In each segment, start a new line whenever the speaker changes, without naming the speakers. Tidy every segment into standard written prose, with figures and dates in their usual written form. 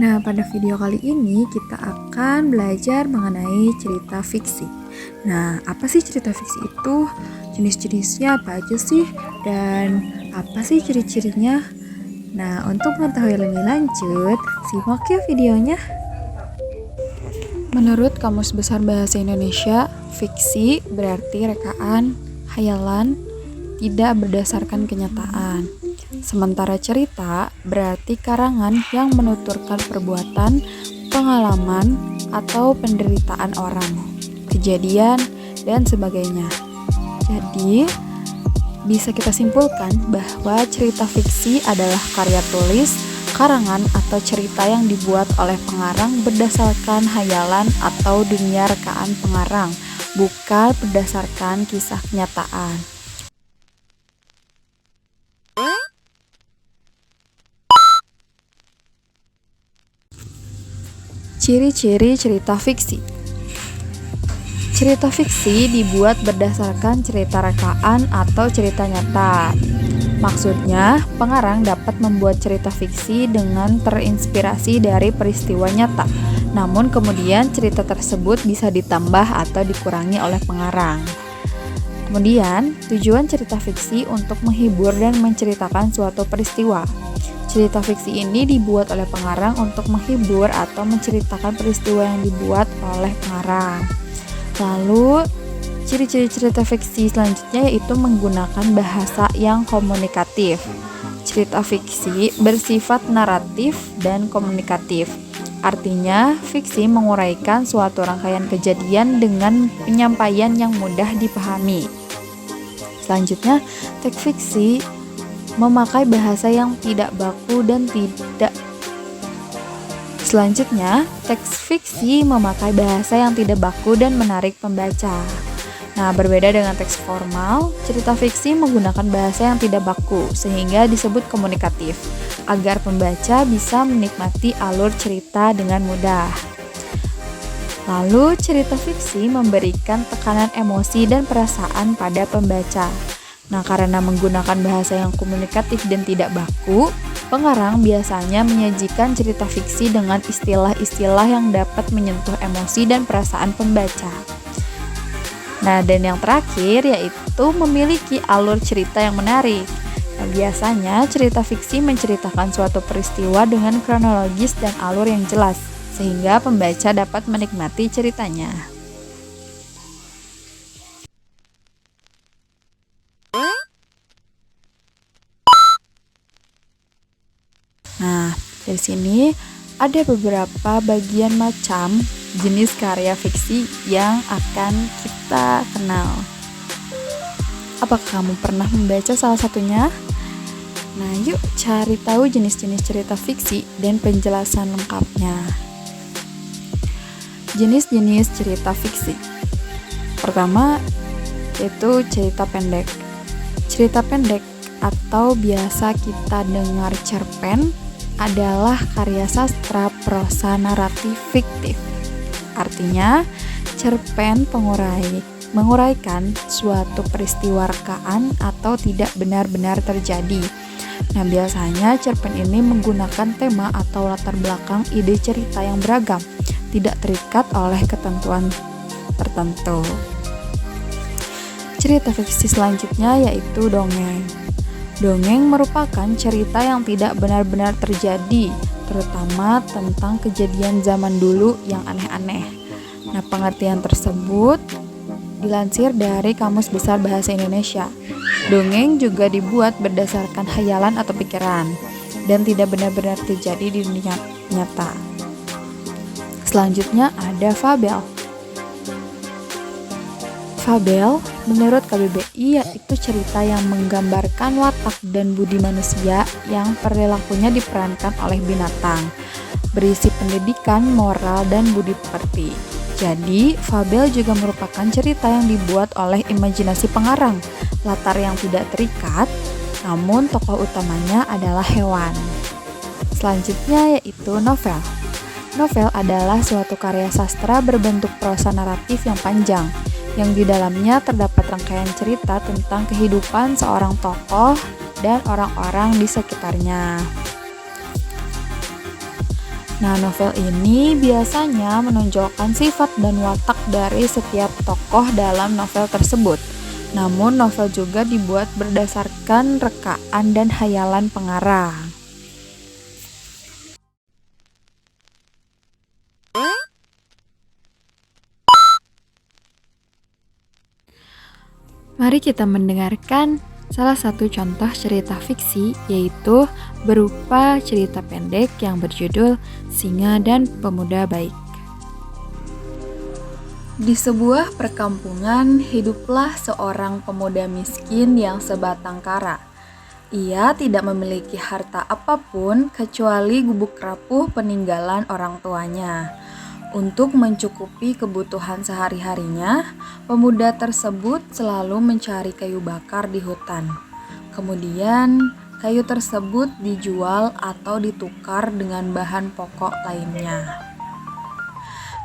Nah, pada video kali ini kita akan belajar mengenai cerita fiksi. Nah, apa sih cerita fiksi itu? Jenis-jenisnya apa aja sih? Dan apa sih ciri-cirinya? Nah, untuk mengetahui lebih lanjut, simak ya videonya. Menurut Kamus Besar Bahasa Indonesia, fiksi berarti rekaan, hayalan, tidak berdasarkan kenyataan. Sementara cerita berarti karangan yang menuturkan perbuatan, pengalaman, atau penderitaan orang, kejadian, dan sebagainya. Jadi, bisa kita simpulkan bahwa cerita fiksi adalah karya tulis, karangan, atau cerita yang dibuat oleh pengarang berdasarkan hayalan atau dunia rekaan pengarang, bukan berdasarkan kisah kenyataan. Ciri-ciri cerita fiksi. Cerita fiksi dibuat berdasarkan cerita rekaan atau cerita nyata. Maksudnya, pengarang dapat membuat cerita fiksi dengan terinspirasi dari peristiwa nyata. Namun kemudian cerita tersebut bisa ditambah atau dikurangi oleh pengarang. Kemudian, tujuan cerita fiksi untuk menghibur dan menceritakan suatu peristiwa. Cerita fiksi ini dibuat oleh pengarang untuk menghibur atau menceritakan peristiwa yang dibuat oleh pengarang. Lalu, ciri-ciri cerita fiksi selanjutnya yaitu menggunakan bahasa yang komunikatif. Cerita fiksi bersifat naratif dan komunikatif. Artinya, fiksi menguraikan suatu rangkaian kejadian dengan penyampaian yang mudah dipahami. Selanjutnya, teks fiksi memakai bahasa yang tidak baku dan tidak. Selanjutnya, teks fiksi memakai bahasa yang tidak baku dan menarik pembaca. Nah, berbeda dengan teks formal, cerita fiksi menggunakan bahasa yang tidak baku sehingga disebut komunikatif, agar pembaca bisa menikmati alur cerita dengan mudah. Lalu, cerita fiksi memberikan tekanan emosi dan perasaan pada pembaca. Nah, karena menggunakan bahasa yang komunikatif dan tidak baku, pengarang biasanya menyajikan cerita fiksi dengan istilah-istilah yang dapat menyentuh emosi dan perasaan pembaca. Nah, dan yang terakhir yaitu memiliki alur cerita yang menarik. Nah, biasanya cerita fiksi menceritakan suatu peristiwa dengan kronologis dan alur yang jelas, sehingga pembaca dapat menikmati ceritanya. Nah, dari sini ada beberapa bagian macam jenis karya fiksi yang akan kita kenal. Apakah kamu pernah membaca salah satunya? Nah, yuk cari tahu jenis-jenis cerita fiksi dan penjelasan lengkapnya. Jenis-jenis cerita fiksi. Pertama, yaitu cerita pendek. Cerita pendek atau biasa kita dengar cerpen adalah karya sastra prosa naratif fiktif. Artinya, cerpen menguraikan suatu peristiwa rekaan atau tidak benar-benar terjadi. Nah, biasanya cerpen ini menggunakan tema atau latar belakang ide cerita yang beragam, tidak terikat oleh ketentuan tertentu. Cerita fiksi selanjutnya yaitu dongeng. Dongeng merupakan cerita yang tidak benar-benar terjadi, terutama tentang kejadian zaman dulu yang aneh-aneh. Nah, pengertian tersebut dilansir dari Kamus Besar Bahasa Indonesia. Dongeng juga dibuat berdasarkan hayalan atau pikiran, dan tidak benar-benar terjadi di dunia nyata. Selanjutnya ada fabel. Fabel, menurut KBBI, yaitu cerita yang menggambarkan watak dan budi manusia yang perilakunya diperankan oleh binatang, berisi pendidikan, moral, dan budi pekerti. Jadi, fabel juga merupakan cerita yang dibuat oleh imajinasi pengarang, latar yang tidak terikat, namun tokoh utamanya adalah hewan. Selanjutnya yaitu novel. Novel adalah suatu karya sastra berbentuk prosa naratif yang panjang, yang di dalamnya terdapat rangkaian cerita tentang kehidupan seorang tokoh dan orang-orang di sekitarnya. Nah, novel ini biasanya menonjolkan sifat dan watak dari setiap tokoh dalam novel tersebut. Namun, novel juga dibuat berdasarkan rekaan dan hayalan pengarang. Mari kita mendengarkan salah satu contoh cerita fiksi, yaitu berupa cerita pendek yang berjudul Singa dan Pemuda Baik. Di sebuah perkampungan, hiduplah seorang pemuda miskin yang sebatang kara. Ia tidak memiliki harta apapun kecuali gubuk rapuh peninggalan orang tuanya. Untuk mencukupi kebutuhan sehari-harinya, pemuda tersebut selalu mencari kayu bakar di hutan. Kemudian, kayu tersebut dijual atau ditukar dengan bahan pokok lainnya.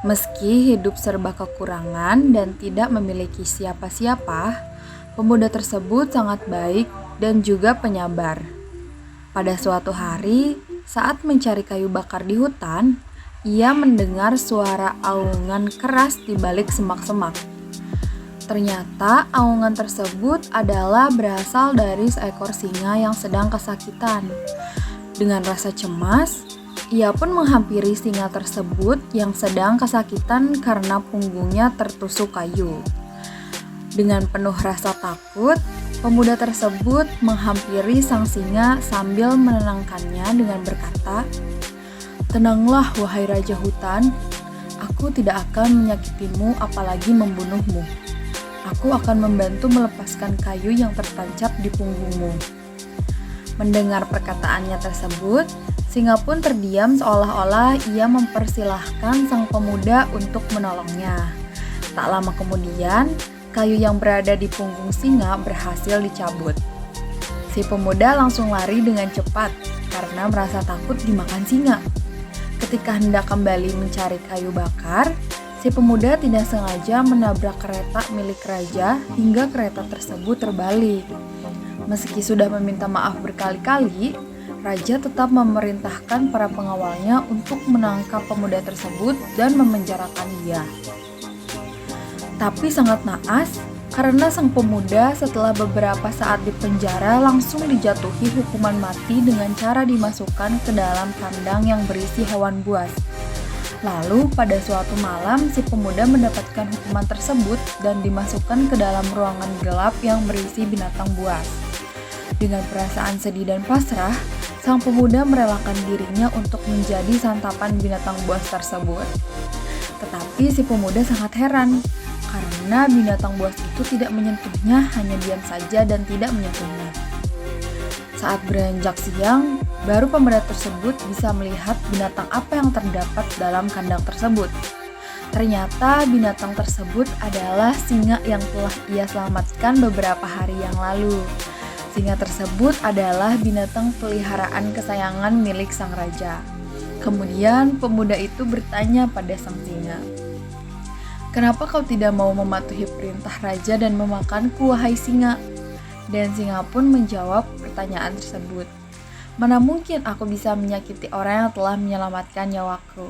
Meski hidup serba kekurangan dan tidak memiliki siapa-siapa, pemuda tersebut sangat baik dan juga penyabar. Pada suatu hari, saat mencari kayu bakar di hutan, ia mendengar suara aungan keras di balik semak-semak. Ternyata aungan tersebut adalah berasal dari seekor singa yang sedang kesakitan. Dengan rasa cemas, ia pun menghampiri singa tersebut yang sedang kesakitan karena punggungnya tertusuk kayu. Dengan penuh rasa takut, pemuda tersebut menghampiri sang singa sambil menenangkannya dengan berkata, "Tenanglah, wahai Raja Hutan. Aku tidak akan menyakitimu apalagi membunuhmu. Aku akan membantu melepaskan kayu yang tertancap di punggungmu." Mendengar perkataannya tersebut, singa pun terdiam seolah-olah ia mempersilahkan sang pemuda untuk menolongnya. Tak lama kemudian, kayu yang berada di punggung singa berhasil dicabut. Si pemuda langsung lari dengan cepat karena merasa takut dimakan singa. Ketika hendak kembali mencari kayu bakar, si pemuda tidak sengaja menabrak kereta milik raja hingga kereta tersebut terbalik. Meski sudah meminta maaf berkali-kali, raja tetap memerintahkan para pengawalnya untuk menangkap pemuda tersebut dan memenjarakan dia. Tapi sangat naas, karena sang pemuda setelah beberapa saat di penjara langsung dijatuhi hukuman mati dengan cara dimasukkan ke dalam kandang yang berisi hewan buas. Lalu pada suatu malam si pemuda mendapatkan hukuman tersebut dan dimasukkan ke dalam ruangan gelap yang berisi binatang buas. Dengan perasaan sedih dan pasrah, sang pemuda merelakan dirinya untuk menjadi santapan binatang buas tersebut. Tetapi si pemuda sangat heran, karena binatang buas itu tidak menyentuhnya, hanya diam saja dan tidak menyentuhnya. Saat beranjak siang, baru pemuda tersebut bisa melihat binatang apa yang terdapat dalam kandang tersebut. Ternyata binatang tersebut adalah singa yang telah ia selamatkan beberapa hari yang lalu. Singa tersebut adalah binatang peliharaan kesayangan milik sang raja. Kemudian pemuda itu bertanya pada sang singa, "Kenapa kau tidak mau mematuhi perintah raja dan memakanku, wahai singa?" Dan singa pun menjawab pertanyaan tersebut, "Mana mungkin aku bisa menyakiti orang yang telah menyelamatkan nyawaku?"